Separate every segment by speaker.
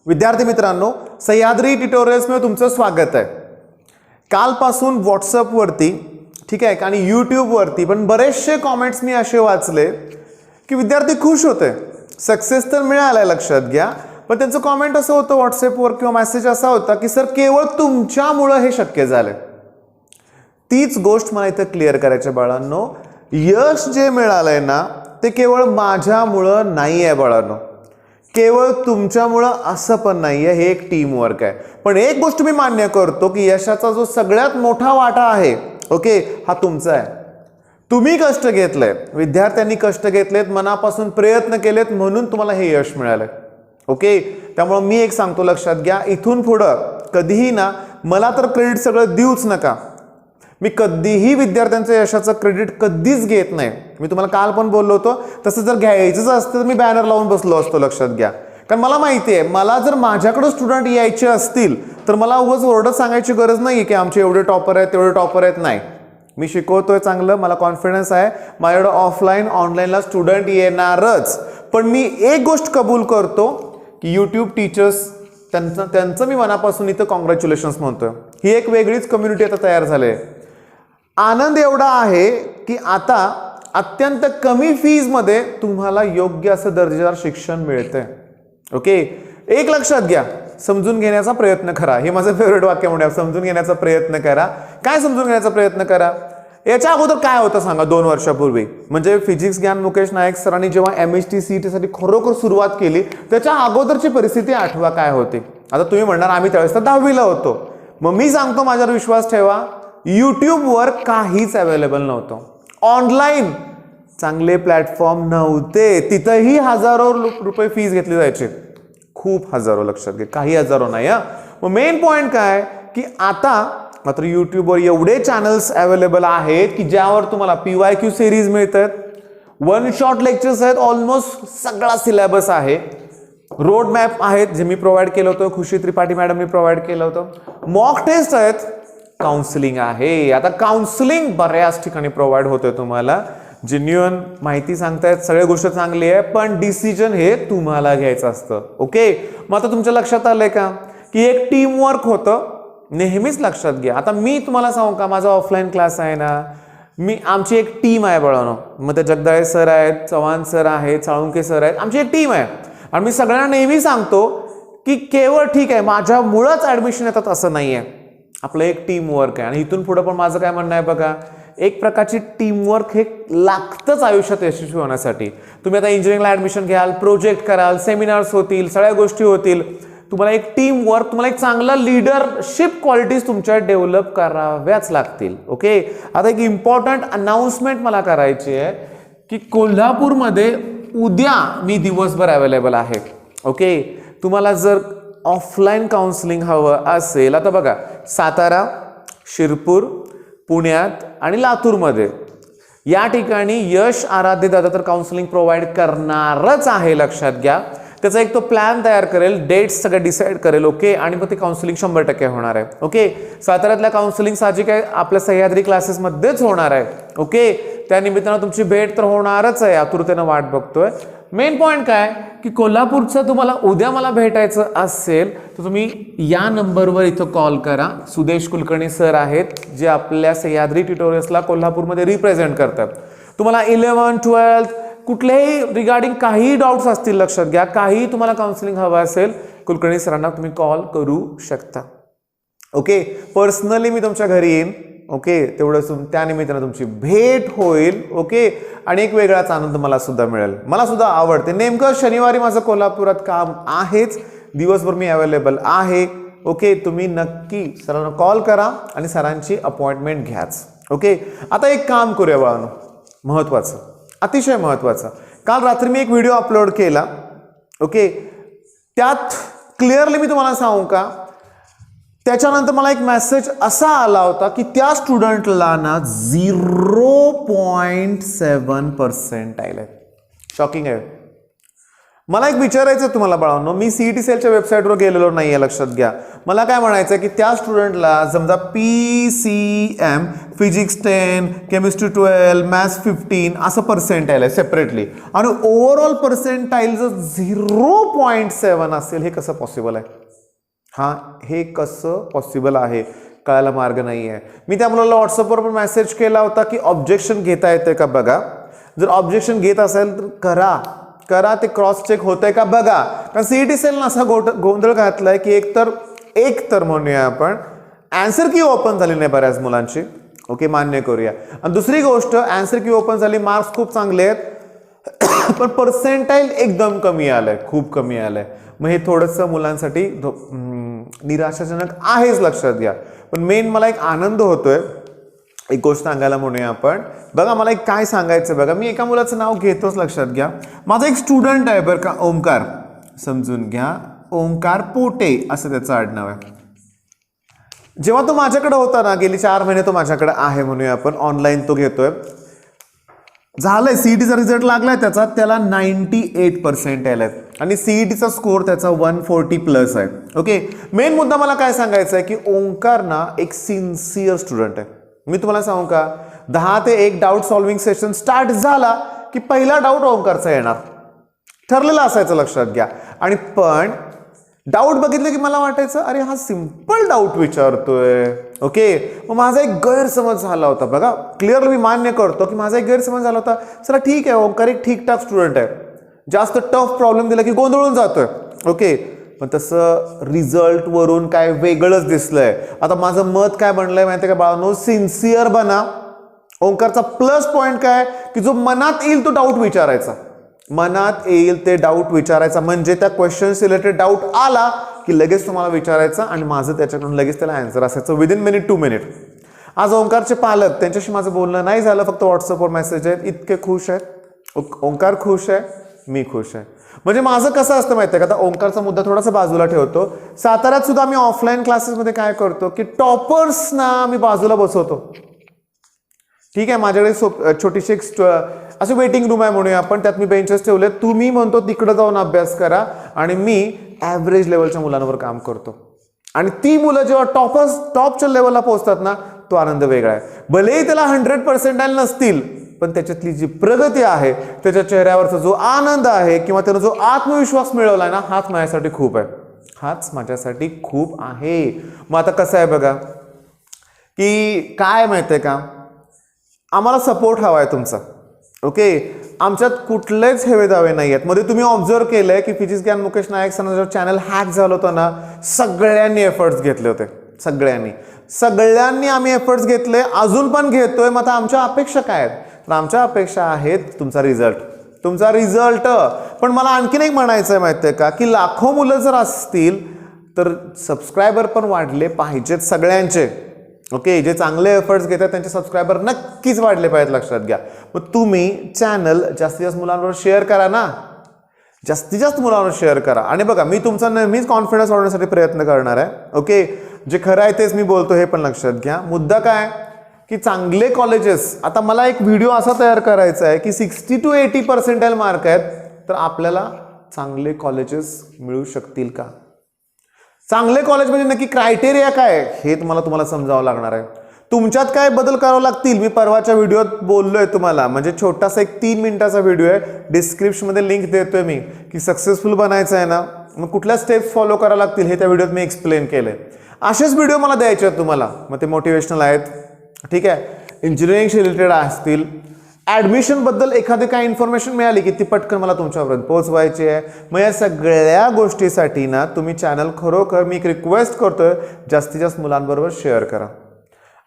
Speaker 1: विद्यार्थी मित्रांनो, सह्याद्री ट्युटोरियल्स मध्ये तुमचं स्वागत आहे। कालपासून व्हॉट्सअप वरती ठीक आहे आणि यूट्यूब वरती पण बरेचसे कमेंट्स मी असे वाचले की विद्यार्थी खुश होते, सक्सेस तर मिळालाय लक्षात घ्या, पण त्यांचं कमेंट असं होतं व्हॉट्सअप वर किंवा मेसेज असा होता की सर केवळ तुमच्यामुळे हे शक्य झाले। तीच गोष्ट मला इथे क्लिअर करायची बाळांनो, यश जे मिळालंय ना ते केवळ माझ्यामुळे नाही आहे बाळांनो, केवळ तुमच्यामुळे असं पण नाहीये, हे एक टीम वर्क आहे। पण एक गोष्ट मी मान्य करतो की यशाचा जो सगळ्यात मोठा वाटा आहे ओके हा तुमचा आहे। तुम्ही कष्ट घेतले, विद्यार्थ्यांनी कष्ट घेतलेत, मनापासून प्रयत्न केलेत म्हणून तुम्हाला हे यश मिळालंय ओके। त्यामुळे मी एक सांगतो लक्षात घ्या, इथून पुढं कधीही ना मला तर क्रेडिट सगळं देऊच नका, मी कधीही विद्यार्थ्यांच्या यशाचं क्रेडिट कधीच घेत नाही। मी तुम्हाला काल पण बोललो होतो तसं जर घ्यायचंच असतं तर मी बॅनर लावून बसलो असतो लक्षात घ्या, कारण मला माहिती आहे मला जर माझ्याकडे स्टुडंट यायचे असतील तर मला उगाच ओरडत सांगायची गरज नाही की आमचे एवढे टॉपर आहेत तेवढे टॉपर आहेत, नाही मी शिकवतोय चांगलं, मला कॉन्फिडन्स आहे, माझ्याकडे ऑफलाईन ऑनलाईनला स्टुडंट येणारच। पण मी एक गोष्ट कबूल करतो की यूट्यूब टीचर्स त्यांचं मी मनापासून इथं कॉंग्रॅच्युलेशन्स म्हणतोय, ही एक वेगळीच कम्युनिटी आता तयार झाली आहे। आनंद एवढा आहे की आता अत्यंत कमी फीज मध्ये तुम्हाला योग्य असं दर्जेदार शिक्षण मिळतंय ओके। एक लक्षात घ्या, समजून घेण्याचा प्रयत्न करा, हे माझं फेवरेट वाक्य म्हणूया, समजून घेण्याचा प्रयत्न करा। काय समजून घेण्याचा प्रयत्न करा? याच्या अगोदर काय होतं सांगा, 2 वर्षापूर्वी म्हणजे फिजिक्स ज्ञान मुकेश नायक सरांनी जेव्हा MHT-CET साठी खरोखर सुरुवात केली त्याच्या अगोदरची परिस्थिती आठवा काय होती। आता तुम्ही म्हणणार आम्ही त्यावेळेस तर 10वीला होतो, मग मी सांगतो माझ्यावर विश्वास ठेवा, यूट्यूब वर काहीच अवेलेबल नव्हतं, ऑनलाईन चांगले प्लॅटफॉर्म नव्हते, तिथंही हजारो रुपये फीस घेतली जायची, खूप हजारो, लक्षात घ्या काही हजारो नाही। मग मेन पॉइंट काय की आता मात्र यूट्यूबवर एवढे चॅनल्स अवेलेबल आहेत की ज्यावर तुम्हाला PYQ सिरीज मिळतात, 1 शॉट लेक्चर्स आहेत, ऑलमोस्ट सगळा सिलेबस आहे, रोड मॅप आहेत जे मी प्रोव्हाइड केलं होतं, खुशी त्रिपाठी मॅडमनी प्रोव्हाइड केलं होतं, मॉक टेस्ट आहेत, काउन्सिलिंग आहे। आता काउन्सिलिंग बऱ्याच ठिकाणी प्रोव्हाइड होतोय तुम्हाला, जेन्युइन माहिती सांगतायत, सगळ्या गोष्ट चांगली आहे, पण डिसिजन हे तुम्हाला घ्यायचं असतं ओके। मग आता तुमच्या लक्षात आलंय का की एक टीम वर्क होतं, नेहमीच लक्षात घ्या। आता मी तुम्हाला सांगू का, माझा ऑफलाईन क्लास आहे ना, आमची एक टीम आहे बाळांनो, मग ते जगदाळे सर आहेत, चव्हाण सर आहेत, साळुंके सर आहेत, आमची एक टीम आहे आणि मी सगळ्यांना नेहमी सांगतो की केवळ ठीक आहे माझ्यामुळेच ऍडमिशन येतात असं नाहीये, आपलं एक टीम वर्क आहे। आणि इथून पुढे पण माझं काय म्हणणं आहे बघा, एक प्रकारची टीमवर्क हे लागतंच आयुष्यात यशस्वी होण्यासाठी। तुम्ही आता इंजिनिअरिंगला ऍडमिशन घ्याल, प्रोजेक्ट कराल, सेमिनार्स होतील, सगळ्या गोष्टी होतील, तुम्हाला एक टीम वर्क, तुम्हाला एक चांगला लीडरशिप क्वालिटीज तुमच्या डेव्हलप कराव्याच लागतील ओके। आता एक इम्पॉर्टंट अनाउन्समेंट मला करायची आहे की कोल्हापूरमध्ये उद्या मी दिवसभर अवेलेबल आहे ओके। तुम्हाला जर ऑफलाईन काउन्सिलिंग हवं असेल, आता बघा सातारा, शिरपूर, पुण्यात आणि लातूरमध्ये या ठिकाणी यश आराध्य दादा तर काउन्सिलिंग प्रोव्हाइड करणारच आहे, लक्षात घ्या। त्याचा एक तो प्लॅन तयार करेल, डेट्स सगळे डिसाईड करेल ओके, आणि मग ते काउन्सिलिंग 100% होणार आहे ओके। साताऱ्यातल्या काउन्सिलिंग साहजिक आहे आपल्या सह्याद्री क्लासेसमध्येच होणार आहे ओके, त्या निमित्तानं तुमची भेट तर होणारच आहे, आतुरतेनं वाट बघतोय। मेन पॉइंट काय की कोल्हापूरचं तुम्हाला उद्या मला भेटायचं असेल तर तुम्ही या नंबरवर इथं कॉल करा, सुदेश कुलकर्णी सर आहेत जे आपल्या सह्याद्री ट्युटोरियल्सला कोल्हापूरमध्ये रिप्रेझेंट करतात। तुम्हाला 11, 12 कुठलेही रिगार्डिंग काही डाऊट्स असतील लक्षात घ्या, काही तुम्हाला काउन्सिलिंग हवं असेल कुलकर्णी सरांना तुम्ही कॉल करू शकता ओके। पर्सनली मी तुमच्या घरी येईन ओके, तेवढं त्या निमित्तानं तुमची भेट होईल ओके, आणि एक वेगळाच आनंद मला सुद्धा मिळेल, मला सुद्धा आवडते। नेमकं शनिवारी माझं कोल्हापुरात काम आहेच, दिवसभर मी अवेलेबल आहे ओके। तुम्ही नक्की सरांना कॉल करा आणि सरांची अपॉइंटमेंट घ्याच ओके। आता एक काम करूया बाळांनो, महत्वाचं, अतिशय महत्वाचं, काल रात्री मी एक व्हिडिओ अपलोड केला ओके, त्यात क्लिअरली मी तुम्हाला सांगू का, त्याच्यानंतर मला एक मेसेज असा आला होता की त्या स्टुडंटला ना 0.7% आले, शॉकिंग आहे मला एक विचारायचं आहे तुम्हाला बाळांनो, मी सीईटी सेलच्या वेबसाईटवर गेलेलो नाही आहे, लक्षात घ्या. मला काय म्हणायचं आहे की त्या स्टुडंटला समजा PCM फिजिक्स 10, केमिस्ट्री 12, मॅथ्स 15 असं पर्सेंटाईल आहे सेपरेटली, आणि ओव्हरऑल पर्सेंटाईल जर 0.7 असेल, हे कसं पॉसिबल आहे? हां, हे कसं पॉसिबल आहे कळायला मार्ग नाही आहे. मी त्या मुलाला व्हॉट्सअपवर पण मेसेज केला होता की ऑब्जेक्शन घेता येते का बघा. जर ऑब्जेक्शन घेत असेल तर करा, ते क्रॉस चेक होतंय का बघा. कारण सीईटी सेलनं असा गोंधळ घातलाय की एक तर म्हणूया आपण, आन्सर की ओपन झाली नाही बऱ्याच मुलांची, ओके, मान्य करूया. आणि दुसरी गोष्ट, आन्सर की ओपन झाली, मार्क्स खूप चांगले आहेत, पण पर्सेंटाईल एकदम कमी आलंय, खूप कमी आलंय. मग हे थोडंसं मुलांसाठी निराशाजनक आहेच, लक्षात घ्या. पण मेन मला एक आनंद होतोय, एक गोष्ट सांगायला म्हणूया आपण. बघा मला एक काय सांगायचं बघा, मी एका मुलाचं नाव घेतोच, लक्षात घ्या. माझा एक स्टुडंट आहे बरं का, ओंकार, समजून घ्या, ओंकार पोटे असं त्याचं आडनाव आहे. जेव्हा तो माझ्याकडे होता ना, गेली 4 महिने तो माझ्याकडे आहे म्हणूया आपण, ऑनलाईन तो घेतोय. झालंय, सीईटीचा रिझल्ट लागलाय त्याला 98% आहेत आणि सीईटीचा स्कोर त्याचा 140+ आहे. ओके, मेन मुद्दा मला काय सांगायचा आहे की ओंकार ना एक सिन्सिअर स्टुडंट आहे. मी तुम्हाला सांगू का, 10 ते 1 डाऊट सॉल्व्हिंग सेशन स्टार्ट झाला की पहिला डाऊट ओंकारचा येणार, ठरलेलं असायचं, लक्षात घ्या. आणि पण डाऊट बघितलं की मला वाटायचं अरे हा सिंपल डाऊट विचारतोय. ओके, मग माझा एक गैरसमज झाला होता बघा, क्लिअरली मी मान्य करतो की माझा एक गैरसमज झाला होता. चला ठीक आहे, ओंकार एक ठीकठाक स्टुडंट आहे, जास्त टफ प्रॉब्लेम दिला की गोंधळून जातोय. ओके, पण तसं रिझल्ट वरून काय वेगळंच दिसलंय. आता माझं मत काय बनलंय माहिती आहे का बाळांनो, सिन्सिअर बना. ओंकारचा प्लस पॉइंट काय की जो मनात येईल तो डाऊट विचारायचा, मनात येईल ते डाऊट विचारायचा, म्हणजे त्या क्वेश्चन्स रिलेटेड डाऊट आला की लगेच तुम्हाला विचारायचा आणि माझं त्याच्याकडून लगेच त्याला आन्सर असायचं विदिन मिनिट 2 मिनिट. आज ओंकारचे पालक, त्यांच्याशी माझं बोलणं नाही झालं, फक्त व्हॉट्सअपवर मेसेज आहेत, इतके खुश आहेत. ओंकार खुश आहे, मी खुश आहे. म्हणजे माझं कसं असतं माहिती आहे का, आता ओंकारचा मुद्दा थोडासा बाजूला ठेवतो. साताऱ्यात सुद्धा आम्ही ऑफलाईन क्लासेसमध्ये काय करतो की टॉपर्सना मी बाजूला बसवतो. ठीक आहे, माझ्याकडे छोटीशी एक अशी वेटिंग रूम आहे म्हणूया आपण, त्यात मी बेंचेस ठेवले. तुम्ही म्हणतो तिकडे जाऊन अभ्यास करा आणि मी ॲव्हरेज लेवलच्या मुलांवर काम करतो. आणि ती मुलं जेव्हा टॉपच्या लेवलला पोहोचतात ना, तो आनंद वेगळा आहे. भलेही त्याला 100% नसतील, पण त्याच्यातली जी प्रगती आहे, त्याच्या चेहऱ्यावरचा जो आनंद आहे किंवा त्यानं जो आत्मविश्वास मिळवलाय ना, हाच माझ्यासाठी खूप आहे, हाच माझ्यासाठी खूप आहे. मग आता कसं आहे बघा की काय माहिती आहे का, आम्हाला सपोर्ट हवा आहे तुमचा. ओके, आमच्यात कुठलेच हेवेदावे नाही आहेत. मध्ये तुम्ही ऑब्झर्व केलंय की फिजिक्स ज्ञान मुकेश नायक सरांचं चॅनल हॅक झालं होतं ना, सगळ्यांनी एफर्ट्स घेतले होते, सगळ्यांनी आम्ही एफर्ट्स घेतले, अजून पण घेतोय. मग आता आमच्या अपेक्षा काय आहेत? तर आमच्या अपेक्षा आहेत तुमचा रिझल्ट. पण मला आणखीन एक म्हणायचं आहे माहिती आहे का, की लाखो मुलं जर असतील तर सबस्क्रायबर पण वाढले पाहिजेत सगळ्यांचे. ओके, जे चांगले एफर्ट्स घेतात त्यांचे सबस्क्रायबर नक्कीच वाढले पाहिजेत, लक्षात घ्या. मग तुम्ही चॅनल जास्तीत जास्त मुलांवर शेअर करा ना, जास्तीत जास्त मुलांवर शेअर करा. आणि बघा, मी तुमचा नेहमीच कॉन्फिडन्स वाढवण्यासाठी प्रयत्न करणार आहे. ओके, जे खरं आहे तेच मी बोलतो हे पण लक्षात घ्या. मुद्दा काय की चांगले कॉलेजेस, आता मला एक व्हिडिओ असा तयार करायचा आहे की 60 to 80% मार्क आहेत, तर आपल्याला चांगले कॉलेजेस मिळू शकतील का? चांगले कॉलेज म्हणजे नक्की क्रायटेरिया काय हे तुम्हाला समजावं लागणार आहे. तुमच्यात काय बदल करावे लागतील, मी परवाच्या व्हिडिओत बोललोय तुम्हाला. म्हणजे छोटासा एक 3 मिनिटाचा व्हिडिओ आहे, डिस्क्रिप्शनमध्ये लिंक देतोय मी, की सक्सेसफुल बनायचं आहे ना, मग कुठल्या स्टेप्स फॉलो करावं लागतील हे त्या व्हिडिओत मी एक्सप्लेन केलंय. असेच व्हिडिओ मला द्यायचे आहेत तुम्हाला. मग ते मोटिवेशनल आहेत, ठीक आहे, इंजिनिअरिंगशी रिलेटेड असतील, ॲडमिशन बद्दल एखादी काय इन्फॉर्मेशन मिळाली की ती पटकन मला तुमच्यापर्यंत पोहोचवायची आहे. मग या सगळ्या गोष्टीसाठी ना तुम्ही चॅनल खरोखर मी एक रिक्वेस्ट करतोय, जास्तीत जास्त मुलांबरोबर शेअर करा.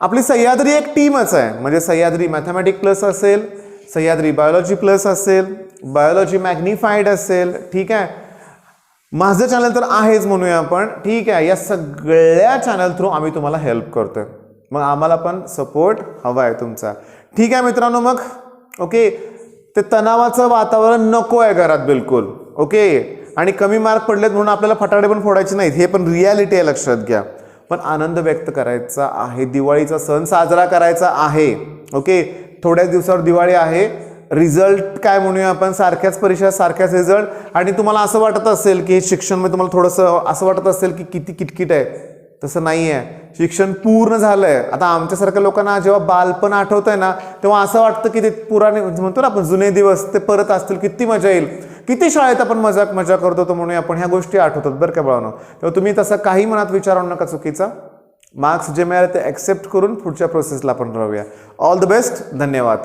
Speaker 1: आपली सह्याद्री एक टीमच आहे, म्हणजे सह्याद्री मॅथमॅटिक प्लस असेल, सह्याद्री बायोलॉजी प्लस असेल, बायोलॉजी मॅग्निफाईड असेल, ठीक आहे, माझं चॅनल तर आहेच म्हणूया आपण, ठीक आहे. या सगळ्या चॅनल थ्रू आम्ही तुम्हाला हेल्प करतोय. मग आम्हाला पण सपोर्ट हवा आहे तुमचा, ठीक आहे मित्रांनो. मग ओके, ते तणावाचं वातावरण नको आहे घरात बिलकुल. ओके, आणि कमी मार्क पडलेत म्हणून आपल्याला फटाडे पण फोडायचे नाहीत, हे पण रियालिटी आहे, लक्षात घ्या. पण आनंद व्यक्त करायचा आहे, दिवाळीचा सण साजरा करायचा आहे. ओके, थोड्याच दिवसावर दिवाळी आहे, रिझल्ट काय म्हणूया आपण, सारख्याच परीक्षा सारख्याच रिझल्ट, आणि तुम्हाला असं वाटत असेल की हे शिक्षण म्हणजे तुम्हाला थोडंसं असं वाटत असेल की किती किटकिट आहे, तसं नाही आहे. शिक्षण पूर्ण झालंय. आता आमच्यासारख्या लोकांना जेव्हा बालपण आठवतंय ना, तेव्हा असं वाटतं की ते पुराणे म्हणतो ना आपण जुने दिवस ते परत असतील, किती मजा येईल, किती शाळेत आपण मजा करत होतो म्हणून आपण ह्या गोष्टी आठवतात बरं का बाळांनो. तेव्हा तुम्ही तसं काही मनात विचार आणू नका चुकीचा. मार्क्स जे मिळाले ते ॲक्सेप्ट करून पुढच्या प्रोसेसला आपण राहूया. All the best. धन्यवाद.